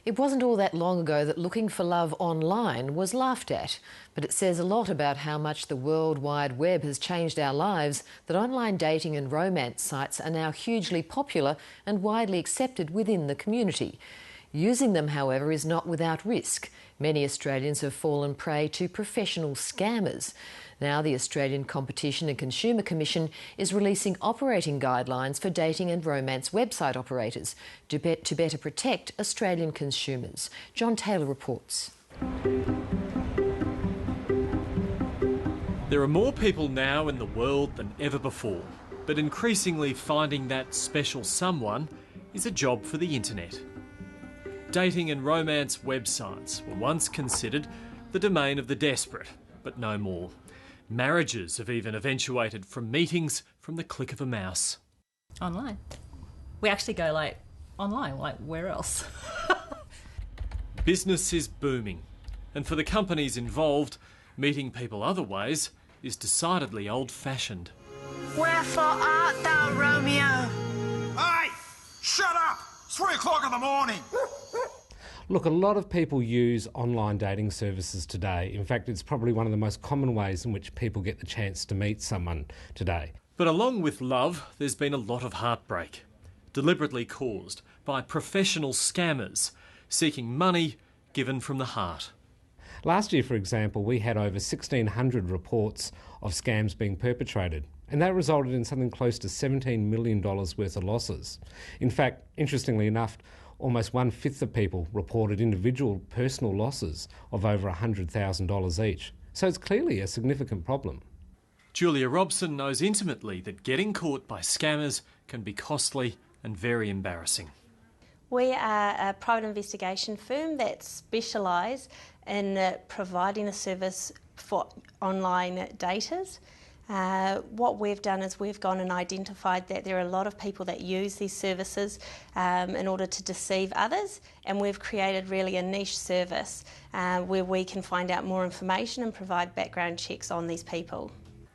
It wasn't all that long ago that looking for love online was laughed at, but it says a lot about how much the World Wide Web has changed our lives that online dating and romance sites are now hugely popular and widely accepted within the community. Using them, however, is not without risk. Many Australians have fallen prey to professional scammers. Now the Australian Competition and Consumer Commission is releasing operating guidelines for dating and romance website operators to better protect Australian consumers. John Taylor reports. There are more people now in the world than ever before, but increasingly finding that special someone is a job for the internet. Dating and romance websites were once considered the domain of the desperate, but no more. Marriages have even eventuated from meetings from the click of a mouse. Online. We actually go online, where else? Business is booming, and for the companies involved, meeting people other ways is decidedly old-fashioned. Wherefore art thou, Romeo? Hey! Shut up! It's 3 o'clock in the morning! Look, a lot of people use online dating services today. In fact, it's probably one of the most common ways in which people get the chance to meet someone today. But along with love, there's been a lot of heartbreak, deliberately caused by professional scammers seeking money given from the heart. Last year, for example, we had over 1,600 reports of scams being perpetrated, and that resulted in something close to $17 million worth of losses. In fact, interestingly enough, almost 1/5 of people reported individual personal losses of over $100,000 each. So it's clearly a significant problem. Julia Robson knows intimately that getting caught by scammers can be costly and very embarrassing. We are a private investigation firm that specialise in providing a service for online daters. What we've done is we've gone and identified that there are a lot of people that use these services in order to deceive others, and we've created really a niche service where we can find out more information and provide background checks on these people.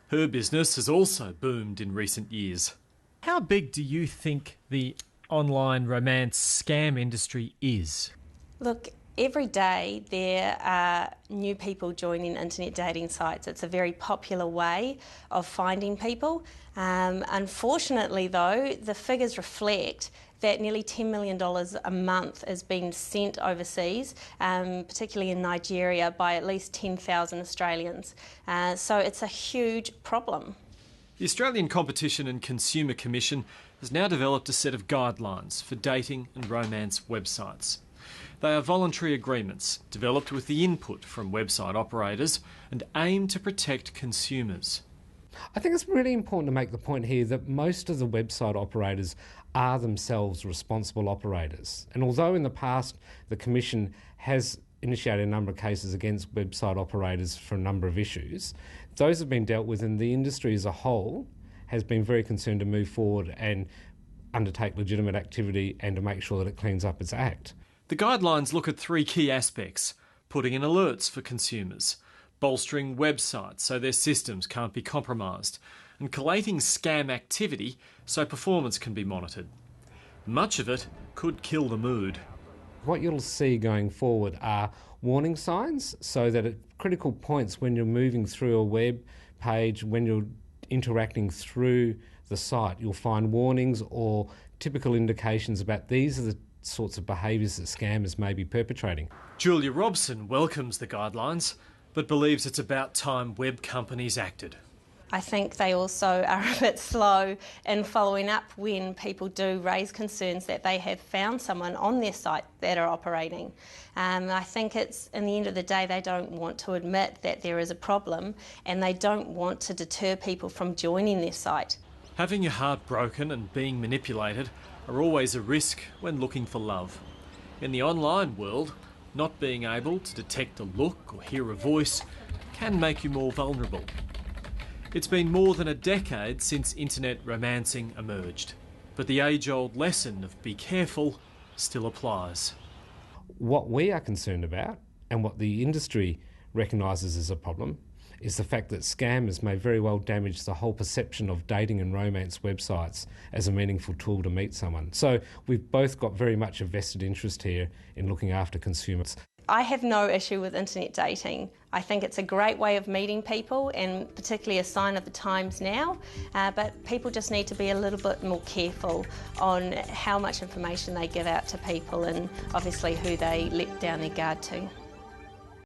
Her business has also boomed in recent years. How big do you think the online romance scam industry is? Look, every day there are new people joining internet dating sites. It's a very popular way of finding people. Unfortunately though, the figures reflect that nearly $10 million a month is being sent overseas, particularly in Nigeria, by at least 10,000 Australians. So it's a huge problem. The Australian Competition and Consumer Commission has now developed a set of guidelines for dating and romance websites. They are voluntary agreements developed with the input from website operators and aim to protect consumers. I think it's really important to make the point here that most of the website operators are themselves responsible operators. And although in the past the Commission has initiated a number of cases against website operators for a number of issues, those have been dealt with, and the industry as a whole has been very concerned to move forward and undertake legitimate activity and to make sure that it cleans up its act. The guidelines look at 3 key aspects: putting in alerts for consumers, bolstering websites so their systems can't be compromised, and collating scam activity so performance can be monitored. Much of it could kill the mood. What you'll see going forward are warning signs, so that at critical points when you're moving through a web page, when you're interacting through the site, you'll find warnings or typical indications about these are the sorts of behaviours that scammers may be perpetrating. Julia Robson welcomes the guidelines, but believes it's about time web companies acted. I think they also are a bit slow in following up when people do raise concerns that they have found someone on their site that are operating. I think it's, in the end of the day, they don't want to admit that there is a problem, and they don't want to deter people from joining their site. Having your heart broken and being manipulated are always a risk when looking for love. In the online world, not being able to detect a look or hear a voice can make you more vulnerable. It's been more than a decade since internet romancing emerged, but the age-old lesson of be careful still applies. What we are concerned about, and what the industry recognises as a problem, is the fact that scammers may very well damage the whole perception of dating and romance websites as a meaningful tool to meet someone. So we've both got very much a vested interest here in looking after consumers. I have no issue with internet dating. I think it's a great way of meeting people and particularly a sign of the times now, but people just need to be a little bit more careful on how much information they give out to people and obviously who they let down their guard to.